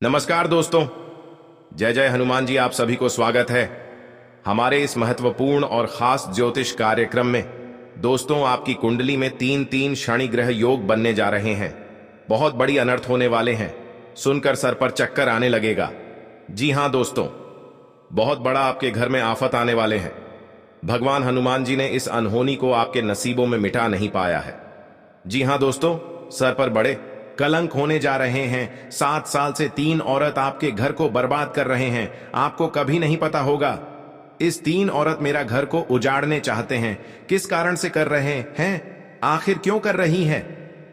नमस्कार दोस्तों। जय जय हनुमान जी। आप सभी को स्वागत है हमारे इस महत्वपूर्ण और खास ज्योतिष कार्यक्रम में। दोस्तों, आपकी कुंडली में तीन तीन शनि ग्रह योग बनने जा रहे हैं। बहुत बड़ी अनर्थ होने वाले हैं। सुनकर सर पर चक्कर आने लगेगा। जी हां दोस्तों, बहुत बड़ा आपके घर में आफत आने वाले हैं। भगवान हनुमान जी ने इस अनहोनी को आपके नसीबों में मिटा नहीं पाया है। जी हां दोस्तों, सर पर बड़े कलंक होने जा रहे हैं। 7 साल से 3 औरत आपके घर को बर्बाद कर रहे हैं। आपको कभी नहीं पता होगा, इस 3 औरत मेरा घर को उजाड़ने चाहते हैं। किस कारण से कर रहे हैं, आखिर क्यों कर रही हैं?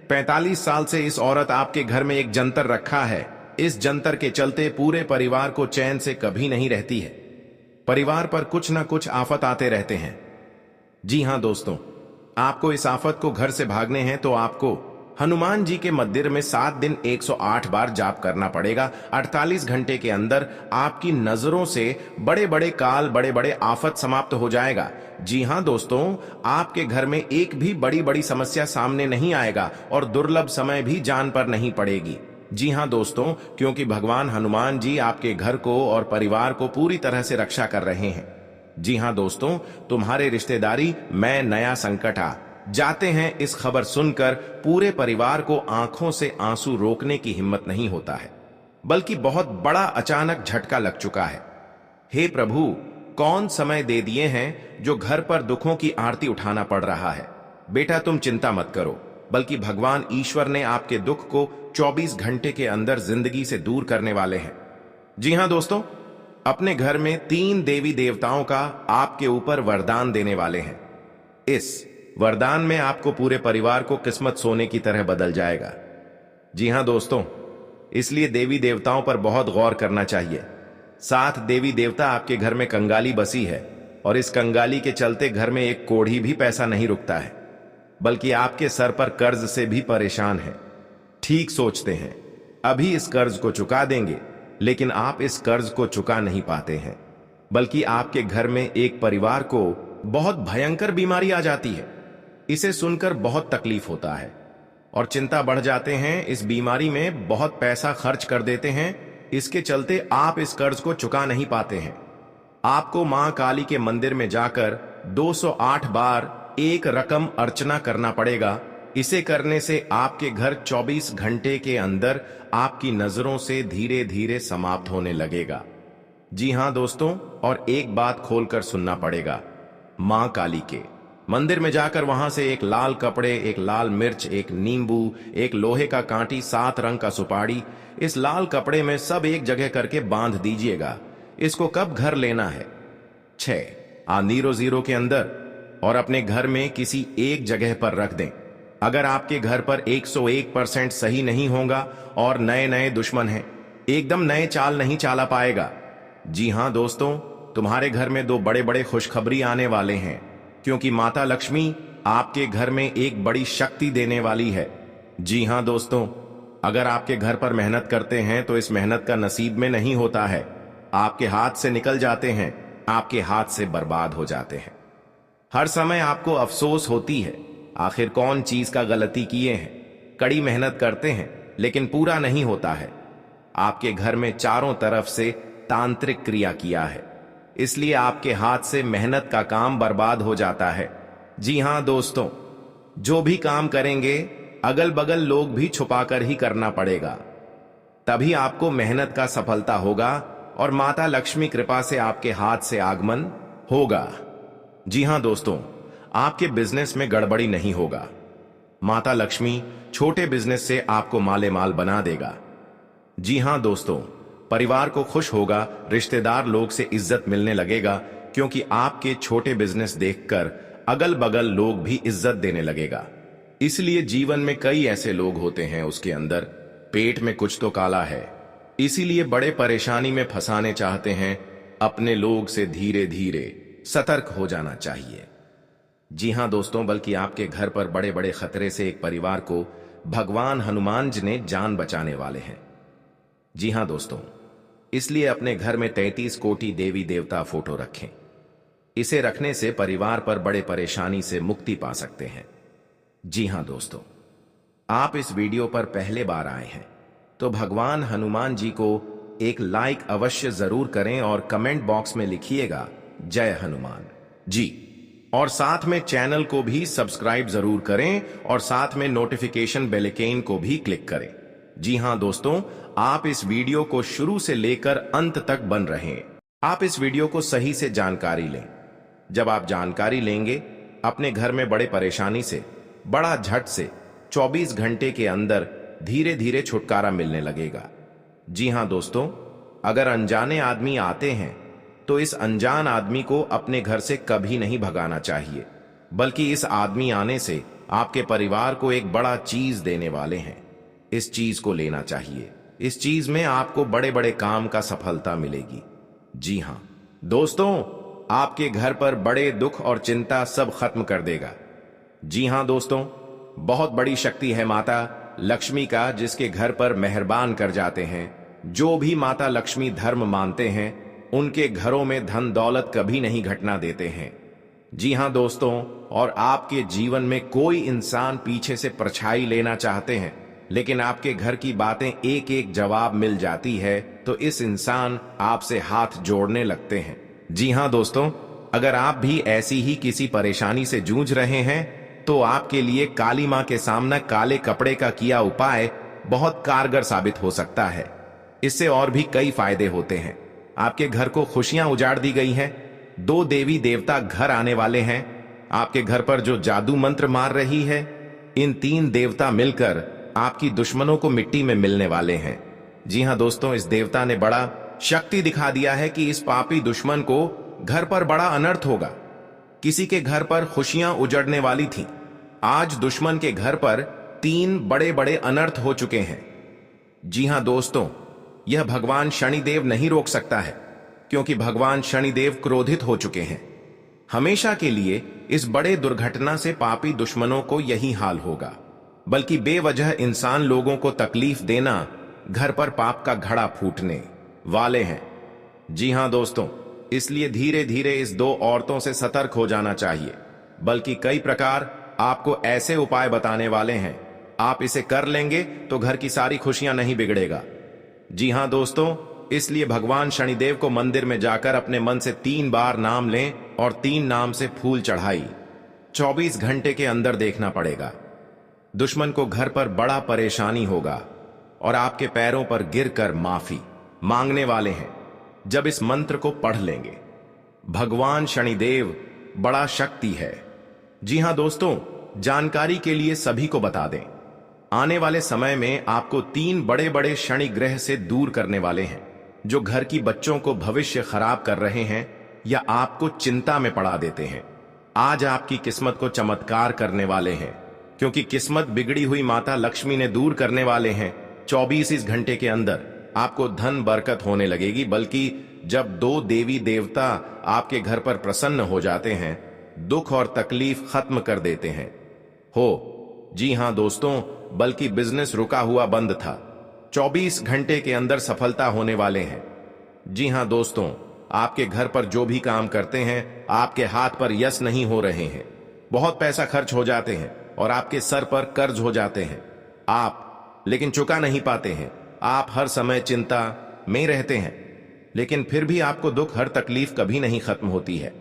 45 साल से इस औरत आपके घर में एक जंतर रखा है। इस जंतर के चलते पूरे परिवार को चैन से कभी नहीं रहती है। परिवार पर कुछ ना कुछ आफत आते रहते हैं। जी हां दोस्तों, आपको इस आफत को घर से भागने हैं तो आपको हनुमान जी के मंदिर में 7 दिन 108 बार जाप करना पड़ेगा। 48 घंटे के अंदर आपकी नजरों से बड़े बड़े काल, बड़े बड़े आफत समाप्त हो जाएगा। जी हां दोस्तों, आपके घर में एक भी बड़ी बड़ी समस्या सामने नहीं आएगा और दुर्लभ समय भी जान पर नहीं पड़ेगी। जी हां दोस्तों, क्योंकि भगवान हनुमान जी आपके घर को और परिवार को पूरी तरह से रक्षा कर रहे हैं। जी हां दोस्तों, तुम्हारे रिश्तेदारी में नया संकट आ जाते हैं। इस खबर सुनकर पूरे परिवार को आंखों से आंसू रोकने की हिम्मत नहीं होता है, बल्कि बहुत बड़ा अचानक झटका लग चुका है। हे प्रभु, कौन समय दे दिए हैं जो घर पर दुखों की आरती उठाना पड़ रहा है। बेटा, तुम चिंता मत करो, बल्कि भगवान ईश्वर ने आपके दुख को 24 घंटे के अंदर जिंदगी से दूर करने वाले हैं। जी हां दोस्तों, अपने घर में 3 देवी देवताओं का आपके ऊपर वरदान देने वाले हैं। इस वरदान में आपको पूरे परिवार को किस्मत सोने की तरह बदल जाएगा। जी हां दोस्तों, इसलिए देवी देवताओं पर बहुत गौर करना चाहिए। 7 देवी देवता आपके घर में कंगाली बसी है और इस कंगाली के चलते घर में एक कोढ़ी भी पैसा नहीं रुकता है, बल्कि आपके सर पर कर्ज से भी परेशान है। ठीक सोचते हैं, अभी इस कर्ज को चुका देंगे, लेकिन आप इस कर्ज को चुका नहीं पाते हैं, बल्कि आपके घर में एक परिवार को बहुत भयंकर बीमारी आ जाती है। इसे सुनकर बहुत तकलीफ होता है और चिंता बढ़ जाते हैं। इस बीमारी में बहुत पैसा खर्च कर देते हैं। इसके चलते आप इस कर्ज को चुका नहीं पाते हैं। आपको मां काली के मंदिर में जाकर 208 बार एक रकम अर्चना करना पड़ेगा। इसे करने से आपके घर 24 घंटे के अंदर आपकी नजरों से धीरे धीरे समाप्त होने लगेगा। जी हां दोस्तों, और एक बात खोलकर सुनना पड़ेगा। मां काली के मंदिर में जाकर वहां से एक लाल कपड़े, एक लाल मिर्च, एक नींबू, एक लोहे का कांटी, 7 रंग का सुपारी, इस लाल कपड़े में सब एक जगह करके बांध दीजिएगा। इसको कब घर लेना है? 6 के अंदर, और अपने घर में किसी एक जगह पर रख दें। अगर आपके घर पर 101% सही नहीं होगा और नए नए दुश्मन हैं, एकदम नए चाल नहीं चाला पाएगा। जी हां दोस्तों, तुम्हारे घर में 2 बड़े बड़े खुशखबरी आने वाले हैं, क्योंकि माता लक्ष्मी आपके घर में एक बड़ी शक्ति देने वाली है। जी हां दोस्तों, अगर आपके घर पर मेहनत करते हैं तो इस मेहनत का नसीब में नहीं होता है। आपके हाथ से निकल जाते हैं, आपके हाथ से बर्बाद हो जाते हैं। हर समय आपको अफसोस होती है, आखिर कौन चीज का गलती किए हैं। कड़ी मेहनत करते हैं लेकिन पूरा नहीं होता है। आपके घर में चारों तरफ से तांत्रिक क्रिया किया है, इसलिए आपके हाथ से मेहनत का काम बर्बाद हो जाता है। जी हां दोस्तों, जो भी काम करेंगे अगल बगल लोग भी छुपाकर ही करना पड़ेगा, तभी आपको मेहनत का सफलता होगा और माता लक्ष्मी कृपा से आपके हाथ से आगमन होगा। जी हां दोस्तों, आपके बिजनेस में गड़बड़ी नहीं होगा। माता लक्ष्मी छोटे बिजनेस से आपको माले माल बना देगा। जी हां दोस्तों, परिवार को खुश होगा, रिश्तेदार लोग से इज्जत मिलने लगेगा, क्योंकि आपके छोटे बिजनेस देखकर अगल बगल लोग भी इज्जत देने लगेगा। इसलिए जीवन में कई ऐसे लोग होते हैं, उसके अंदर पेट में कुछ तो काला है, इसीलिए बड़े परेशानी में फंसाने चाहते हैं। अपने लोग से धीरे धीरे सतर्क हो जाना चाहिए। जी हां दोस्तों, बल्कि आपके घर पर बड़े बड़े खतरे से एक परिवार को भगवान हनुमान जी ने जान बचाने वाले हैं। जी हां दोस्तों, इसलिए अपने घर में 33 कोटि देवी देवता फोटो रखें। इसे रखने से परिवार पर बड़े परेशानी से मुक्ति पा सकते हैं। जी हां दोस्तों, आप इस वीडियो पर पहले बार आए हैं तो भगवान हनुमान जी को एक लाइक अवश्य जरूर करें और कमेंट बॉक्स में लिखिएगा जय हनुमान जी। और साथ में चैनल को भी सब्सक्राइब जरूर करें और साथ में नोटिफिकेशन बेल आइकन को भी क्लिक करें। जी हां दोस्तों, आप इस वीडियो को शुरू से लेकर अंत तक बन रहे हैं। आप इस वीडियो को सही से जानकारी लें। जब आप जानकारी लेंगे, अपने घर में बड़े परेशानी से, बड़ा झट से 24 घंटे के अंदर धीरे धीरे छुटकारा मिलने लगेगा। जी हां दोस्तों, अगर अनजाने आदमी आते हैं तो इस अनजान आदमी को अपने घर से कभी नहीं भगाना चाहिए, बल्कि इस आदमी आने से आपके परिवार को एक बड़ा चीज देने वाले हैं। इस चीज को लेना चाहिए। इस चीज में आपको बड़े बड़े काम का सफलता मिलेगी। जी हां दोस्तों, आपके घर पर बड़े दुख और चिंता सब खत्म कर देगा। जी हां दोस्तों, बहुत बड़ी शक्ति है माता लक्ष्मी का, जिसके घर पर मेहरबान कर जाते हैं। जो भी माता लक्ष्मी धर्म मानते हैं, उनके घरों में धन दौलत कभी नहीं घटना देते हैं। जी हां दोस्तों, और आपके जीवन में कोई इंसान पीछे से परछाई लेना चाहते हैं, लेकिन आपके घर की बातें एक एक जवाब मिल जाती है, तो इस इंसान आपसे हाथ जोड़ने लगते हैं। जी हां दोस्तों, अगर आप भी ऐसी ही किसी परेशानी से जूझ रहे हैं, तो आपके लिए काली मां के सामने काले कपड़े का किया उपाय बहुत कारगर साबित हो सकता है। इससे और भी कई फायदे होते हैं। आपके घर को खुशियां उजाड़ दी गई हैं। 2 देवी देवता घर आने वाले हैं। आपके घर पर जो जादू मंत्र मार रही है, इन 3 देवता मिलकर आपकी दुश्मनों को मिट्टी में मिलने वाले हैं। जी हां दोस्तों, इस देवता ने बड़ा शक्ति दिखा दिया है कि इस पापी दुश्मन को घर पर बड़ा अनर्थ होगा। किसी के घर पर खुशियां उजड़ने वाली थी, आज दुश्मन के घर पर 3 बड़े बड़े अनर्थ हो चुके हैं। जी हां दोस्तों, यह भगवान शनिदेव नहीं रोक सकता है, क्योंकि भगवान शनिदेव क्रोधित हो चुके हैं। हमेशा के लिए इस बड़े दुर्घटना से पापी दुश्मनों को यही हाल होगा, बल्कि बेवजह इंसान लोगों को तकलीफ देना घर पर पाप का घड़ा फूटने वाले हैं। जी हां दोस्तों, इसलिए धीरे धीरे इस 2 औरतों से सतर्क हो जाना चाहिए। बल्कि कई प्रकार आपको ऐसे उपाय बताने वाले हैं, आप इसे कर लेंगे तो घर की सारी खुशियां नहीं बिगड़ेगा। जी हां दोस्तों, इसलिए भगवान शनिदेव को मंदिर में जाकर अपने मन से 3 बार नाम लें और 3 नाम से फूल चढ़ाई 24 घंटे के अंदर देखना पड़ेगा। दुश्मन को घर पर बड़ा परेशानी होगा और आपके पैरों पर गिरकर माफी मांगने वाले हैं जब इस मंत्र को पढ़ लेंगे। भगवान शनिदेव बड़ा शक्ति है। जी हां दोस्तों, जानकारी के लिए सभी को बता दें, आने वाले समय में आपको 3 बड़े बड़े शनि ग्रह से दूर करने वाले हैं, जो घर की बच्चों को भविष्य खराब कर रहे हैं या आपको चिंता में पड़ा देते हैं। आज आपकी किस्मत को चमत्कार करने वाले हैं, क्योंकि किस्मत बिगड़ी हुई माता लक्ष्मी ने दूर करने वाले हैं। 24 घंटे के अंदर आपको धन बरकत होने लगेगी। बल्कि जब 2 देवी देवता आपके घर पर प्रसन्न हो जाते हैं, दुख और तकलीफ खत्म कर देते हैं। जी हां दोस्तों, बल्कि बिजनेस रुका हुआ बंद था, 24 घंटे के अंदर सफलता होने वाले हैं। जी हां दोस्तों, आपके घर पर जो भी काम करते हैं, आपके हाथ पर यश नहीं हो रहे हैं, बहुत पैसा खर्च हो जाते हैं और आपके सर पर कर्ज हो जाते हैं, आप लेकिन चुका नहीं पाते हैं। आप हर समय चिंता में रहते हैं, लेकिन फिर भी आपको दुख, हर तकलीफ कभी नहीं खत्म होती है,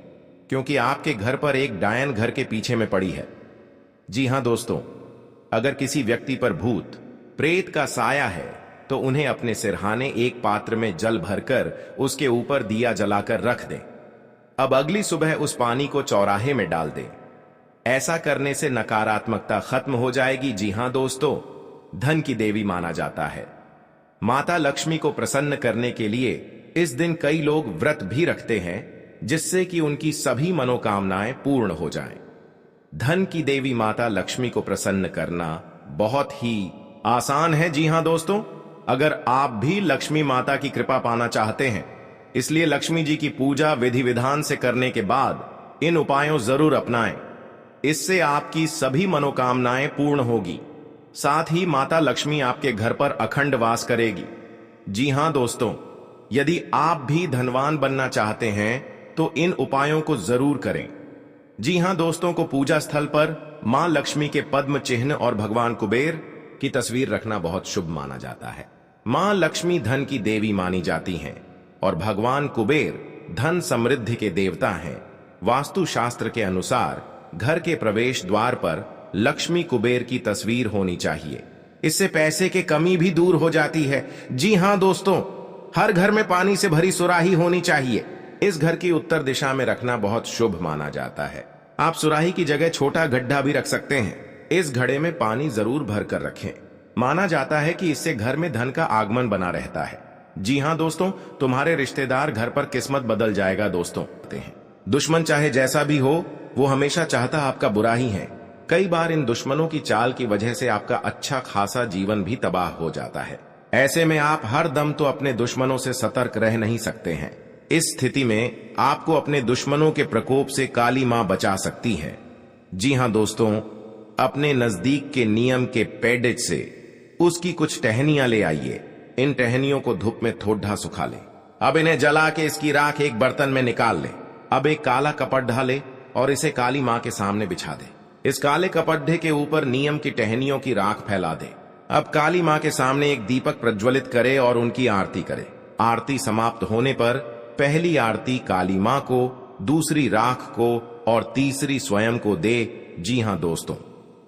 क्योंकि आपके घर पर एक डायन घर के पीछे में पड़ी है। जी हां दोस्तों, अगर किसी व्यक्ति पर भूत प्रेत का साया है, तो उन्हें अपने सिरहाने एक पात्र में जल भरकर उसके ऊपर दिया जलाकर रख दें। अब अगली सुबह उस पानी को चौराहे में डाल दें। ऐसा करने से नकारात्मकता खत्म हो जाएगी। जी हां दोस्तों, धन की देवी माना जाता है। माता लक्ष्मी को प्रसन्न करने के लिए इस दिन कई लोग व्रत भी रखते हैं, जिससे कि उनकी सभी मनोकामनाएं पूर्ण हो जाएं। धन की देवी माता लक्ष्मी को प्रसन्न करना बहुत ही आसान है। जी हां दोस्तों, अगर आप भी लक्ष्मी माता की कृपा पाना चाहते हैं, इसलिए लक्ष्मी जी की पूजा विधि विधान से करने के बाद इन उपायों जरूर अपनाएं। इससे आपकी सभी मनोकामनाएं पूर्ण होगी। साथ ही माता लक्ष्मी आपके घर पर अखंड वास करेगी। जी हां दोस्तों, यदि आप भी धनवान बनना चाहते हैं तो इन उपायों को जरूर करें। जी हां दोस्तों, को पूजा स्थल पर मां लक्ष्मी के पद्म चिन्ह और भगवान कुबेर की तस्वीर रखना बहुत शुभ माना जाता है। मां लक्ष्मी धन की देवी मानी जाती हैं और भगवान कुबेर धन समृद्धि के देवता हैं। वास्तु शास्त्र के अनुसार घर के प्रवेश द्वार पर लक्ष्मी कुबेर की तस्वीर होनी चाहिए। इससे पैसे की कमी भी दूर हो जाती है। जी हां दोस्तों, हर घर में पानी से भरी सुराही होनी चाहिए। इस घर की उत्तर दिशा में रखना बहुत शुभ माना जाता है। आप सुराही की जगह छोटा गड्ढा भी रख सकते हैं। इस घड़े में पानी जरूर भर कर रखें। माना जाता है कि इससे घर में धन का आगमन बना रहता है। जी हां दोस्तों, तुम्हारे रिश्तेदार घर पर किस्मत बदल जाएगा दोस्तों। दुश्मन चाहे जैसा भी हो, वो हमेशा चाहता आपका बुरा ही है। कई बार इन दुश्मनों की चाल की वजह से आपका अच्छा खासा जीवन भी तबाह हो जाता है। ऐसे में आप हर दम तो अपने दुश्मनों से सतर्क रह नहीं सकते हैं। इस स्थिति में आपको अपने दुश्मनों के प्रकोप से काली मां बचा सकती है। जी हां दोस्तों, अपने नजदीक के नियम के पेडेज से उसकी कुछ टहनियां ले आइए। इन टहनियों को धूप में थोड़ा सुखा ले। अब इन्हें जला के इसकी राख एक बर्तन में निकाल ले। अब एक काला कपड़ा ढाले और इसे काली मां के सामने बिछा दे। इस काले कपड़े के ऊपर नियम की टहनियों की राख फैला दे। अब काली मां के सामने एक दीपक प्रज्वलित करे और उनकी आरती करे। आरती समाप्त होने पर पहली आरती काली मां को, दूसरी राख को और तीसरी स्वयं को दे। जी हां दोस्तों,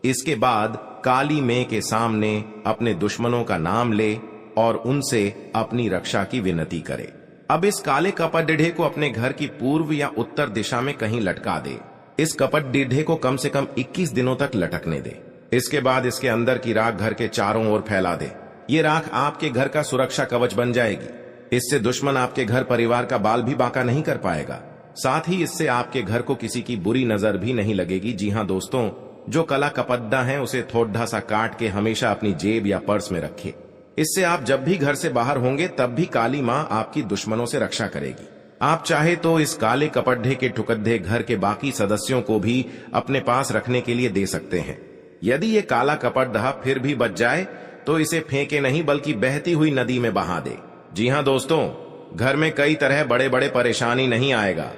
इसके बाद काली मां के सामने अपने दुश्मनों का नाम ले और उनसे अपनी रक्षा की विनती करे। अब इस काले कपड़े को अपने घर की पूर्व या उत्तर दिशा में कहीं लटका दे। इस कपड़े को कम से कम 21 दिनों तक लटकने दे। इसके बाद इसके अंदर की राख घर के चारों ओर फैला दे। ये राख आपके घर का सुरक्षा कवच बन जाएगी। इससे दुश्मन आपके घर परिवार का बाल भी बांका नहीं कर पाएगा। साथ ही इससे आपके घर को किसी की बुरी नजर भी नहीं लगेगी। जी हां दोस्तों, जो कला कपड़ा है उसे थोड़ा सा काट के हमेशा अपनी जेब या पर्स में रखे। इससे आप जब भी घर से बाहर होंगे तब भी काली मां आपकी दुश्मनों से रक्षा करेगी। आप चाहे तो इस काले कपड़े के टुकड़े घर के बाकी सदस्यों को भी अपने पास रखने के लिए दे सकते हैं। यदि ये काला कपड़ा फिर भी बच जाए तो इसे फेंके नहीं बल्कि बहती हुई नदी में बहा दे। जी हां दोस्तों, घर में कई तरह बड़े बड़े परेशानी नहीं आएगा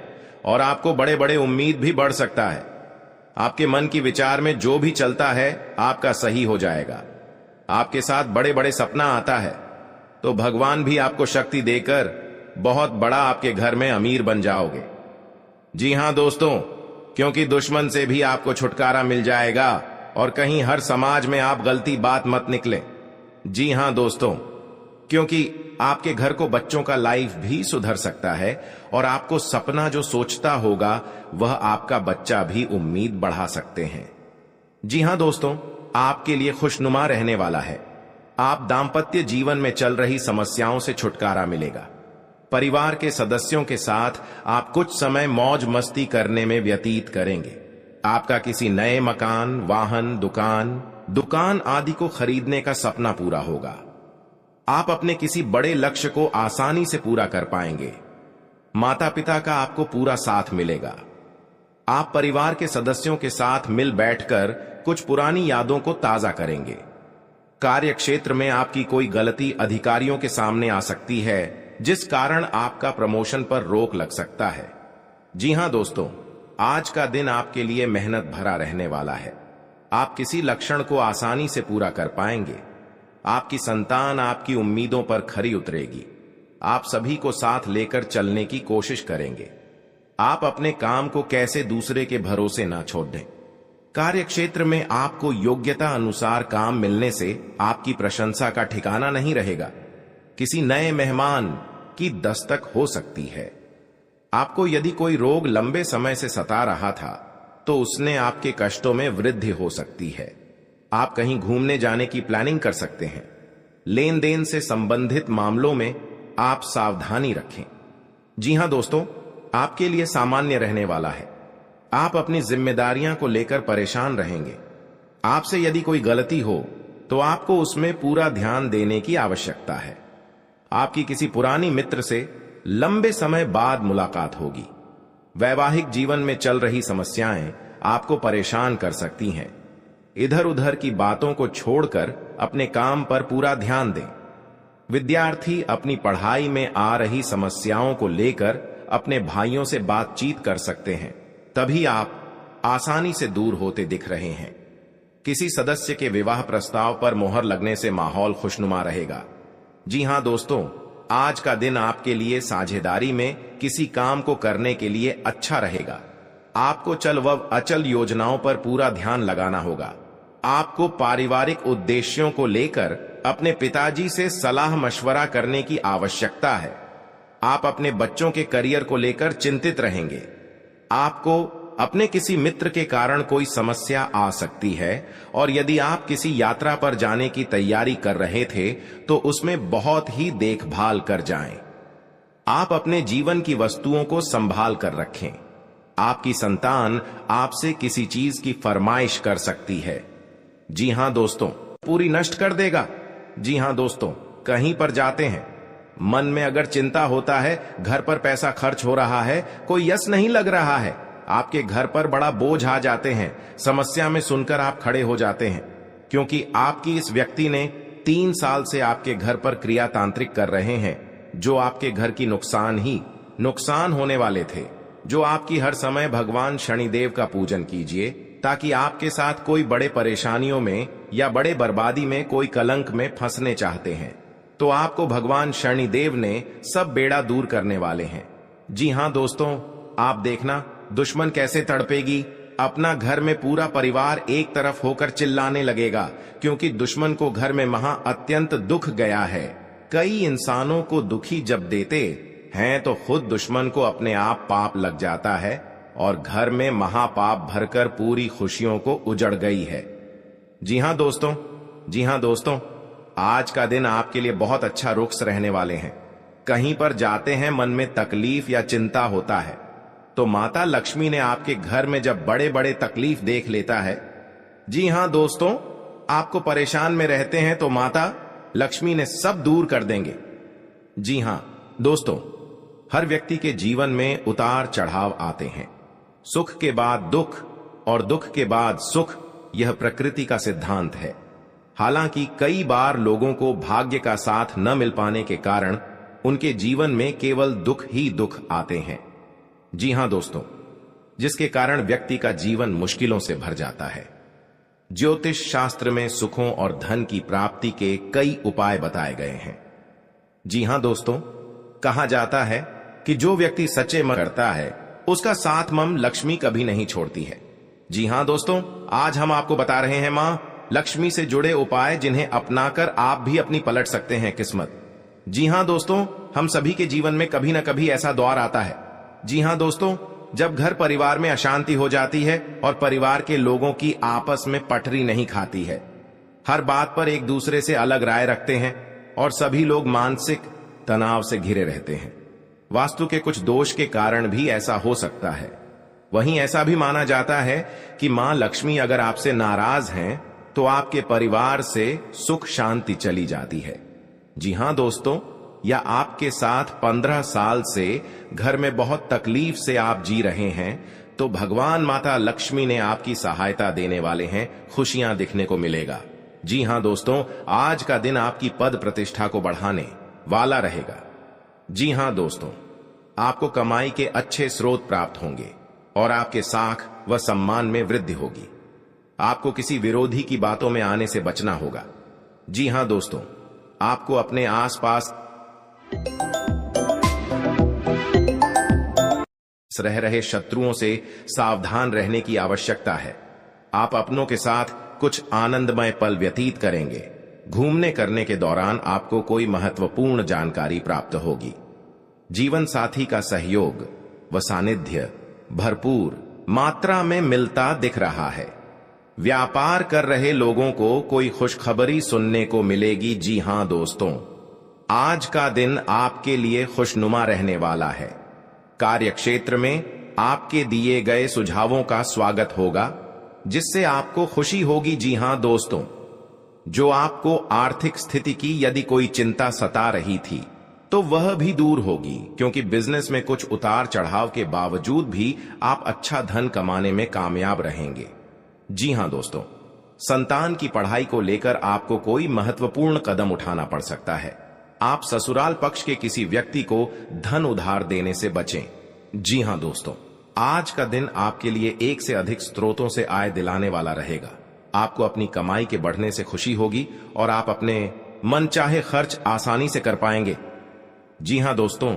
और आपको बड़े बड़े उम्मीद भी बढ़ सकता है। आपके मन की विचार में जो भी चलता है आपका सही हो जाएगा। आपके साथ बड़े बड़े सपना आता है तो भगवान भी आपको शक्ति देकर बहुत बड़ा आपके घर में अमीर बन जाओगे। जी हां दोस्तों, क्योंकि दुश्मन से भी आपको छुटकारा मिल जाएगा और कहीं हर समाज में आप गलती बात मत निकले। जी हां दोस्तों, क्योंकि आपके घर को बच्चों का लाइफ भी सुधर सकता है और आपको सपना जो सोचता होगा वह आपका बच्चा भी उम्मीद बढ़ा सकते हैं। जी हां दोस्तों, आपके लिए खुशनुमा रहने वाला है। आप दाम्पत्य जीवन में चल रही समस्याओं से छुटकारा मिलेगा। परिवार के सदस्यों के साथ आप कुछ समय मौज मस्ती करने में व्यतीत करेंगे। आपका किसी नए मकान, वाहन, दुकान आदि को खरीदने का सपना पूरा होगा। आप अपने किसी बड़े लक्ष्य को आसानी से पूरा कर पाएंगे। माता पिता का आपको पूरा साथ मिलेगा। आप परिवार के सदस्यों के साथ मिल बैठकर कुछ पुरानी यादों को ताजा करेंगे। कार्य क्षेत्र में आपकी कोई गलती अधिकारियों के सामने आ सकती है जिस कारण आपका प्रमोशन पर रोक लग सकता है। जी हां दोस्तों, आज का दिन आपके लिए मेहनत भरा रहने वाला है। आप किसी लक्ष्य को आसानी से पूरा कर पाएंगे। आपकी संतान आपकी उम्मीदों पर खरी उतरेगी। आप सभी को साथ लेकर चलने की कोशिश करेंगे। आप अपने काम को कैसे दूसरे के भरोसे ना छोड़ दें। कार्य क्षेत्र में आपको योग्यता अनुसार काम मिलने से आपकी प्रशंसा का ठिकाना नहीं रहेगा। किसी नए मेहमान की दस्तक हो सकती है। आपको यदि कोई रोग लंबे समय से सता रहा था तो उसने आपके कष्टों में वृद्धि हो सकती है। आप कहीं घूमने जाने की प्लानिंग कर सकते हैं। लेन देन से संबंधित मामलों में आप सावधानी रखें। जी हां दोस्तों, आपके लिए सामान्य रहने वाला है। आप अपनी जिम्मेदारियां को लेकर परेशान रहेंगे। आपसे यदि कोई गलती हो तो आपको उसमें पूरा ध्यान देने की आवश्यकता है। आपकी किसी पुरानी मित्र से लंबे समय बाद मुलाकात होगी। वैवाहिक जीवन में चल रही समस्याएं आपको परेशान कर सकती हैं। इधर उधर की बातों को छोड़कर अपने काम पर पूरा ध्यान दें। विद्यार्थी अपनी पढ़ाई में आ रही समस्याओं को लेकर अपने भाइयों से बातचीत कर सकते हैं। तभी आप आसानी से दूर होते दिख रहे हैं। किसी सदस्य के विवाह प्रस्ताव पर मोहर लगने से माहौल खुशनुमा रहेगा। जी हां दोस्तों, आज का दिन आपके लिए साझेदारी में किसी काम को करने के लिए अच्छा रहेगा। आपको चल व अचल योजनाओं पर पूरा ध्यान लगाना होगा। आपको पारिवारिक उद्देश्यों को लेकर अपने पिताजी से सलाह मशवरा करने की आवश्यकता है। आप अपने बच्चों के करियर को लेकर चिंतित रहेंगे। आपको अपने किसी मित्र के कारण कोई समस्या आ सकती है और यदि आप किसी यात्रा पर जाने की तैयारी कर रहे थे तो उसमें बहुत ही देखभाल कर जाएं। आप अपने जीवन की वस्तुओं को संभाल कर रखें। आपकी संतान आपसे किसी चीज की फरमाइश कर सकती है। जी हां दोस्तों, पूरी नष्ट कर देगा। जी हां दोस्तों, कहीं पर जाते हैं, मन में अगर चिंता होता है, घर पर पैसा खर्च हो रहा है, कोई यश नहीं लग रहा है, आपके घर पर बड़ा बोझ आ जाते हैं, समस्या में सुनकर आप खड़े हो जाते हैं, क्योंकि आपकी इस व्यक्ति ने 3 साल से आपके घर पर क्रिया तांत्रिक कर रहे हैं, जो आपके घर की नुकसान होने वाले थे। जो आपकी हर समय भगवान शनिदेव का पूजन कीजिए, ताकि आपके साथ कोई बड़े परेशानियों में या बड़े बर्बादी में, कोई कलंक में फंसने चाहते हैं तो आपको भगवान शनिदेव ने सब बेड़ा दूर करने वाले हैं। जी हां दोस्तों, आप देखना दुश्मन कैसे तड़पेगी। अपना घर में पूरा परिवार एक तरफ होकर चिल्लाने लगेगा, क्योंकि दुश्मन को घर में महा अत्यंत दुख गया है। कई इंसानों को दुखी जब देते हैं तो खुद दुश्मन को अपने आप पाप लग जाता है और घर में महापाप भरकर पूरी खुशियों को उजड़ गई है। जी हां दोस्तों, आज का दिन आपके लिए बहुत अच्छा रुख रहने वाले हैं। कहीं पर जाते हैं, मन में तकलीफ या चिंता होता है तो माता लक्ष्मी ने आपके घर में जब बड़े बड़े तकलीफ देख लेता है, जी हां दोस्तों, आपको परेशान में रहते हैं तो माता लक्ष्मी ने सब दूर कर देंगे। जी हां दोस्तों, हर व्यक्ति के जीवन में उतार चढ़ाव आते हैं। सुख के बाद दुख और दुख के बाद सुख, यह प्रकृति का सिद्धांत है। हालांकि कई बार लोगों को भाग्य का साथ न मिल पाने के कारण उनके जीवन में केवल दुख ही दुख आते हैं। जी हां दोस्तों, जिसके कारण व्यक्ति का जीवन मुश्किलों से भर जाता है। ज्योतिष शास्त्र में सुखों और धन की प्राप्ति के कई उपाय बताए गए हैं। जी हां दोस्तों, कहा जाता है कि जो व्यक्ति सच्चे मन करता है उसका साथ मम लक्ष्मी कभी नहीं छोड़ती है। जी हां दोस्तों, आज हम आपको बता रहे हैं मां लक्ष्मी से जुड़े उपाय, जिन्हें अपनाकर आप भी अपनी पलट सकते हैं किस्मत। जी हां दोस्तों, हम सभी के जीवन में कभी ना कभी ऐसा दौर आता है। जी हां दोस्तों, जब घर परिवार में अशांति हो जाती है और परिवार के लोगों की आपस में पटरी नहीं खाती है, हर बात पर एक दूसरे से अलग राय रखते हैं और सभी लोग मानसिक तनाव से घिरे रहते हैं। वास्तु के कुछ दोष के कारण भी ऐसा हो सकता है। वहीं ऐसा भी माना जाता है कि मां लक्ष्मी अगर आपसे नाराज हैं तो आपके परिवार से सुख शांति चली जाती है। जी हां दोस्तों, या आपके साथ 15 साल से घर में बहुत तकलीफ से आप जी रहे हैं तो भगवान माता लक्ष्मी ने आपकी सहायता देने वाले हैं, खुशियां दिखने को मिलेगा। जी हां दोस्तों, आज का दिन आपकी पद प्रतिष्ठा को बढ़ाने वाला रहेगा। जी हां दोस्तों, आपको कमाई के अच्छे स्रोत प्राप्त होंगे और आपके साख व सम्मान में वृद्धि होगी। आपको किसी विरोधी की बातों में आने से बचना होगा। जी हां दोस्तों, आपको अपने आसपास रह रहे शत्रुओं से सावधान रहने की आवश्यकता है। आप अपनों के साथ कुछ आनंदमय पल व्यतीत करेंगे। घूमने करने के दौरान आपको कोई महत्वपूर्ण जानकारी प्राप्त होगी। जीवन साथी का सहयोग व सानिध्य भरपूर मात्रा में मिलता दिख रहा है। व्यापार कर रहे लोगों को कोई खुशखबरी सुनने को मिलेगी। जी हां दोस्तों, आज का दिन आपके लिए खुशनुमा रहने वाला है। कार्य क्षेत्र में आपके दिए गए सुझावों का स्वागत होगा, जिससे आपको खुशी होगी। जी हां दोस्तों, जो आपको आर्थिक स्थिति की यदि कोई चिंता सता रही थी तो वह भी दूर होगी, क्योंकि बिजनेस में कुछ उतार चढ़ाव के बावजूद भी आप अच्छा धन कमाने में कामयाब रहेंगे। जी हां दोस्तों, संतान की पढ़ाई को लेकर आपको कोई महत्वपूर्ण कदम उठाना पड़ सकता है। आप ससुराल पक्ष के किसी व्यक्ति को धन उधार देने से बचें। जी हां दोस्तों, आज का दिन आपके लिए एक से अधिक स्रोतों से आय दिलाने वाला रहेगा। आपको अपनी कमाई के बढ़ने से खुशी होगी और आप अपने मनचाहे खर्च आसानी से कर पाएंगे। जी हां दोस्तों,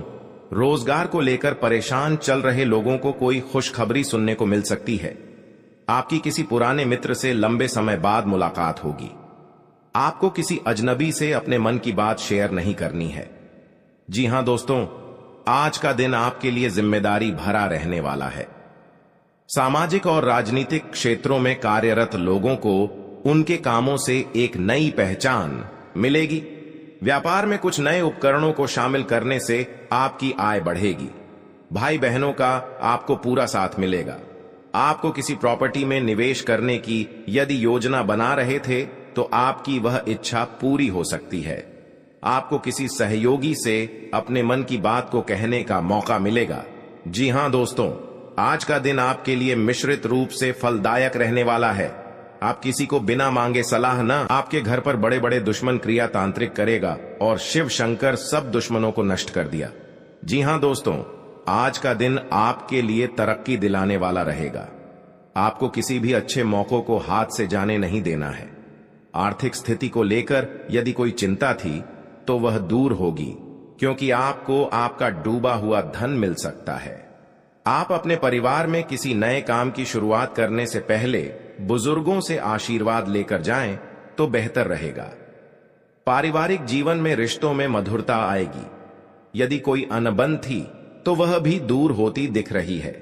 रोजगार को लेकर परेशान चल रहे लोगों को कोई खुशखबरी सुनने को मिल सकती है। आपकी किसी पुराने मित्र से लंबे समय बाद मुलाकात होगी। आपको किसी अजनबी से अपने मन की बात शेयर नहीं करनी है। जी हां दोस्तों, आज का दिन आपके लिए जिम्मेदारी भरा रहने वाला है। सामाजिक और राजनीतिक क्षेत्रों में कार्यरत लोगों को उनके कामों से एक नई पहचान मिलेगी। व्यापार में कुछ नए उपकरणों को शामिल करने से आपकी आय बढ़ेगी। भाई बहनों का आपको पूरा साथ मिलेगा। आपको किसी प्रॉपर्टी में निवेश करने की यदि योजना बना रहे थे तो आपकी वह इच्छा पूरी हो सकती है। आपको किसी सहयोगी से अपने मन की बात को कहने का मौका मिलेगा। जी हां दोस्तों, आज का दिन आपके लिए मिश्रित रूप से फलदायक रहने वाला है। आप किसी को बिना मांगे सलाह न आपके घर पर बड़े बड़े दुश्मन क्रिया तांत्रिक करेगा और शिव शंकर सब दुश्मनों को नष्ट कर दिया। जी हां दोस्तों, आज का दिन आपके लिए तरक्की दिलाने वाला रहेगा। आपको किसी भी अच्छे मौकों को हाथ से जाने नहीं देना है। आर्थिक स्थिति को लेकर यदि कोई चिंता थी तो वह दूर होगी, क्योंकि आपको आपका डूबा हुआ धन मिल सकता है। आप अपने परिवार में किसी नए काम की शुरुआत करने से पहले बुजुर्गों से आशीर्वाद लेकर जाएं तो बेहतर रहेगा। पारिवारिक जीवन में रिश्तों में मधुरता आएगी। यदि कोई अनबन थी तो वह भी दूर होती दिख रही है।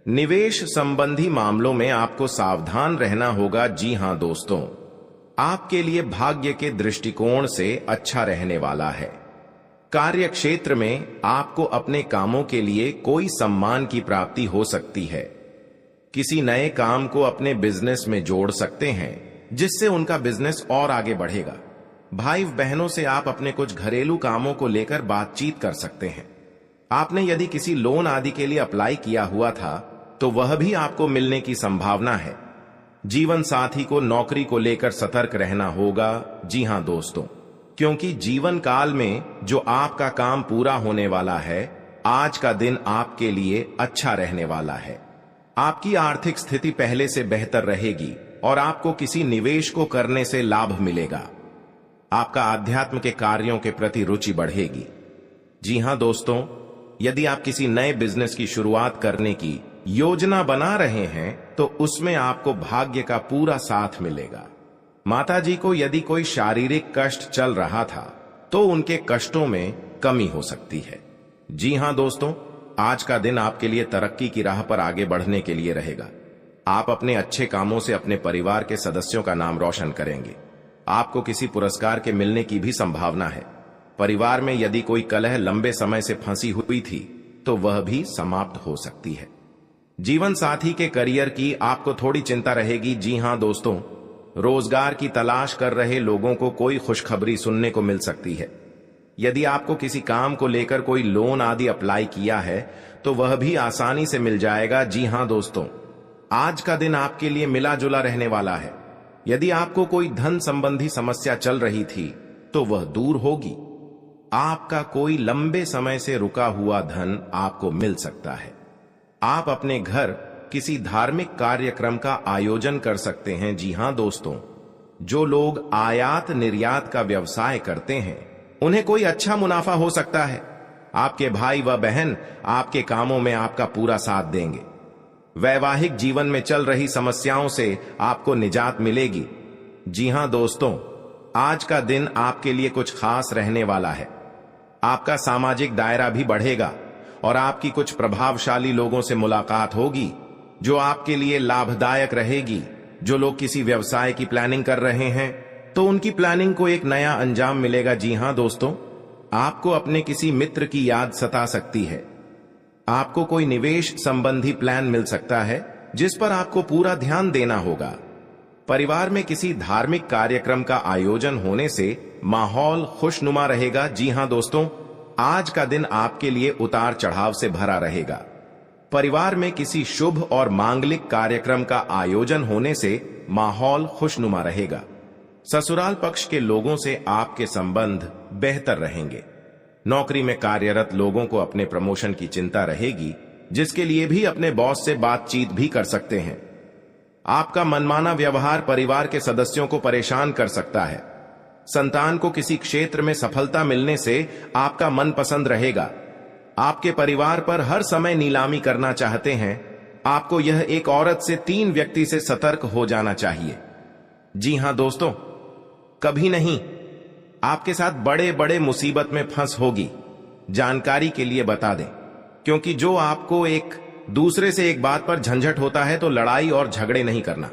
निवेश संबंधी मामलों में आपको सावधान रहना होगा। जी हां दोस्तों, आपके लिए भाग्य के दृष्टिकोण से अच्छा रहने वाला है। कार्य क्षेत्र में आपको अपने कामों के लिए कोई सम्मान की प्राप्ति हो सकती है। किसी नए काम को अपने बिजनेस में जोड़ सकते हैं, जिससे उनका बिजनेस और आगे बढ़ेगा। भाई बहनों से आप अपने कुछ घरेलू कामों को लेकर बातचीत कर सकते हैं। आपने यदि किसी लोन आदि के लिए अप्लाई किया हुआ था तो वह भी आपको मिलने की संभावना है। जीवन साथी को नौकरी को लेकर सतर्क रहना होगा। जी हां दोस्तों, क्योंकि जीवन काल में जो आपका काम पूरा होने वाला है, आज का दिन आपके लिए अच्छा रहने वाला है। आपकी आर्थिक स्थिति पहले से बेहतर रहेगी और आपको किसी निवेश को करने से लाभ मिलेगा। आपका आध्यात्म के कार्यों के प्रति रुचि बढ़ेगी। जी हां दोस्तों, यदि आप किसी नए बिजनेस की शुरुआत करने की योजना बना रहे हैं तो उसमें आपको भाग्य का पूरा साथ मिलेगा। माताजी को यदि कोई शारीरिक कष्ट चल रहा था तो उनके कष्टों में कमी हो सकती है। जी हां दोस्तों, आज का दिन आपके लिए तरक्की की राह पर आगे बढ़ने के लिए रहेगा। आप अपने अच्छे कामों से अपने परिवार के सदस्यों का नाम रोशन करेंगे। आपको किसी पुरस्कार के मिलने की भी संभावना है। परिवार में यदि कोई कलह लंबे समय से फंसी हुई थी तो वह भी समाप्त हो सकती है। जीवन साथी के करियर की आपको थोड़ी चिंता रहेगी। जी हां दोस्तों, रोजगार की तलाश कर रहे लोगों को कोई खुशखबरी सुनने को मिल सकती है। यदि आपको किसी काम को लेकर कोई लोन आदि अप्लाई किया है तो वह भी आसानी से मिल जाएगा। जी हां दोस्तों, आज का दिन आपके लिए मिला जुला रहने वाला है। यदि आपको कोई धन संबंधी समस्या चल रही थी तो वह दूर होगी। आपका कोई लंबे समय से रुका हुआ धन आपको मिल सकता है। आप अपने घर किसी धार्मिक कार्यक्रम का आयोजन कर सकते हैं। जी हां दोस्तों, जो लोग आयात निर्यात का व्यवसाय करते हैं उन्हें कोई अच्छा मुनाफा हो सकता है। आपके भाई व बहन आपके कामों में आपका पूरा साथ देंगे। वैवाहिक जीवन में चल रही समस्याओं से आपको निजात मिलेगी। जी हां दोस्तों, आज का दिन आपके लिए कुछ खास रहने वाला है। आपका सामाजिक दायरा भी बढ़ेगा और आपकी कुछ प्रभावशाली लोगों से मुलाकात होगी जो आपके लिए लाभदायक रहेगी। जो लोग किसी व्यवसाय की प्लानिंग कर रहे हैं तो उनकी प्लानिंग को एक नया अंजाम मिलेगा। जी हां दोस्तों, आपको अपने किसी मित्र की याद सता सकती है। आपको कोई निवेश संबंधी प्लान मिल सकता है जिस पर आपको पूरा ध्यान देना होगा। परिवार में किसी धार्मिक कार्यक्रम का आयोजन होने से माहौल खुशनुमा रहेगा। जी हां दोस्तों, आज का दिन आपके लिए उतार चढ़ाव से भरा रहेगा। परिवार में किसी शुभ और मांगलिक कार्यक्रम का आयोजन होने से माहौल खुशनुमा रहेगा। ससुराल पक्ष के लोगों से आपके संबंध बेहतर रहेंगे। नौकरी में कार्यरत लोगों को अपने प्रमोशन की चिंता रहेगी, जिसके लिए भी अपने बॉस से बातचीत भी कर सकते हैं। आपका मनमाना व्यवहार परिवार के सदस्यों को परेशान कर सकता है। संतान को किसी क्षेत्र में सफलता मिलने से आपका मन पसंद रहेगा। आपके परिवार पर हर समय नीलामी करना चाहते हैं। आपको यह एक औरत से 3 व्यक्ति से सतर्क हो जाना चाहिए। जी हां दोस्तों, कभी नहीं, आपके साथ बड़े बड़े मुसीबत में फंस होगी। जानकारी के लिए बता दें, क्योंकि जो आपको एक दूसरे से एक बात पर झंझट होता है तो लड़ाई और झगड़े नहीं करना,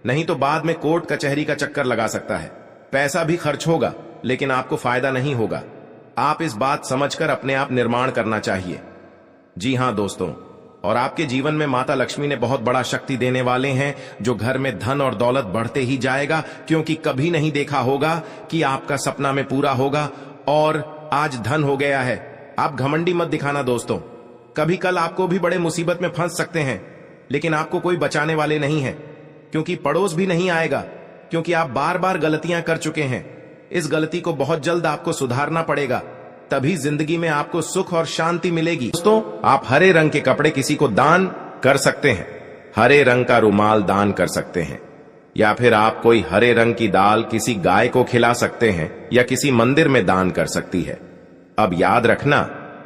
नहीं तो बाद में कोर्ट कचहरी का चक्कर लगा सकता है। पैसा भी खर्च होगा लेकिन आपको फायदा नहीं होगा। आप इस बात समझकर अपने आप निर्माण करना चाहिए। जी हां दोस्तों, और आपके जीवन में माता लक्ष्मी ने बहुत बड़ा शक्ति देने वाले हैं, जो घर में धन और दौलत बढ़ते ही जाएगा, क्योंकि कभी नहीं देखा होगा कि आपका सपना में पूरा होगा और आज धन हो गया है। आप घमंडी मत दिखाना दोस्तों। कभी कल आपको भी बड़े मुसीबत में फंस सकते हैं, लेकिन आपको कोई बचाने वाले नहीं है, क्योंकि पड़ोस भी नहीं आएगा, क्योंकि आप बार बार गलतियां कर चुके हैं। इस गलती को बहुत जल्द आपको सुधारना पड़ेगा, तभी जिंदगी में आपको सुख और शांति मिलेगी। दोस्तों, आप हरे रंग के कपड़े किसी को दान कर सकते हैं, हरे रंग का रुमाल दान कर सकते हैं, या फिर आप कोई हरे रंग की दाल किसी गाय को खिला सकते हैं या किसी मंदिर में दान कर सकती है। अब याद रखना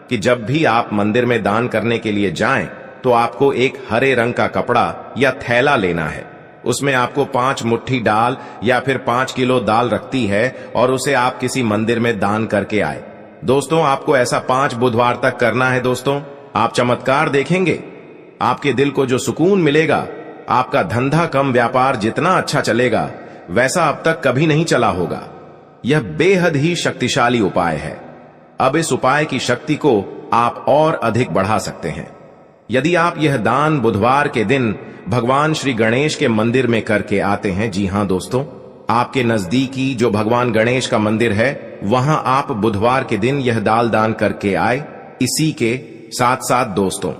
कि जब भी आप मंदिर में दान करने के लिए जाएं, तो आपको एक हरे रंग का कपड़ा या थैला लेना है। उसमें आपको 5 मुट्ठी दाल या फिर 5 किलो दाल रखती है और उसे आप किसी मंदिर में दान करके आए। दोस्तों, आपको ऐसा 5 बुधवार तक करना है। दोस्तों, आप चमत्कार देखेंगे। आपके दिल को जो सुकून मिलेगा, आपका धंधा कम व्यापार जितना अच्छा चलेगा वैसा अब तक कभी नहीं चला होगा। यह बेहद ही शक्तिशाली उपाय है। अब इस उपाय की शक्ति को आप और अधिक बढ़ा सकते हैं यदि आप यह दान बुधवार के दिन भगवान श्री गणेश के मंदिर में करके आते हैं। जी हां दोस्तों, आपके नजदीकी जो भगवान गणेश का मंदिर है, वहां आप बुधवार के दिन यह दाल दान करके आए। इसी के साथ साथ दोस्तों,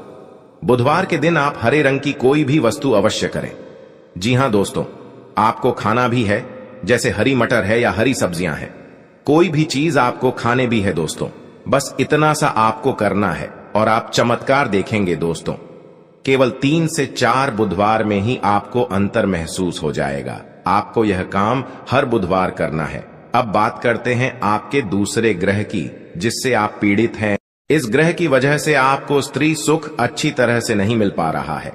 बुधवार के दिन आप हरे रंग की कोई भी वस्तु अवश्य करें। जी हां दोस्तों, आपको खाना भी है, जैसे हरी मटर है या हरी सब्जियां हैं। कोई भी चीज आपको खाने भी है दोस्तों। बस इतना सा आपको करना है और आप चमत्कार देखेंगे दोस्तों। केवल 3 से 4 बुधवार में ही आपको अंतर महसूस हो जाएगा। आपको यह काम हर बुधवार करना है। अब बात करते हैं आपके दूसरे ग्रह की, जिससे आप पीड़ित हैं। इस ग्रह की वजह से आपको स्त्री सुख अच्छी तरह से नहीं मिल पा रहा है,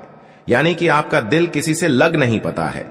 यानी कि आपका दिल किसी से लग नहीं पता है।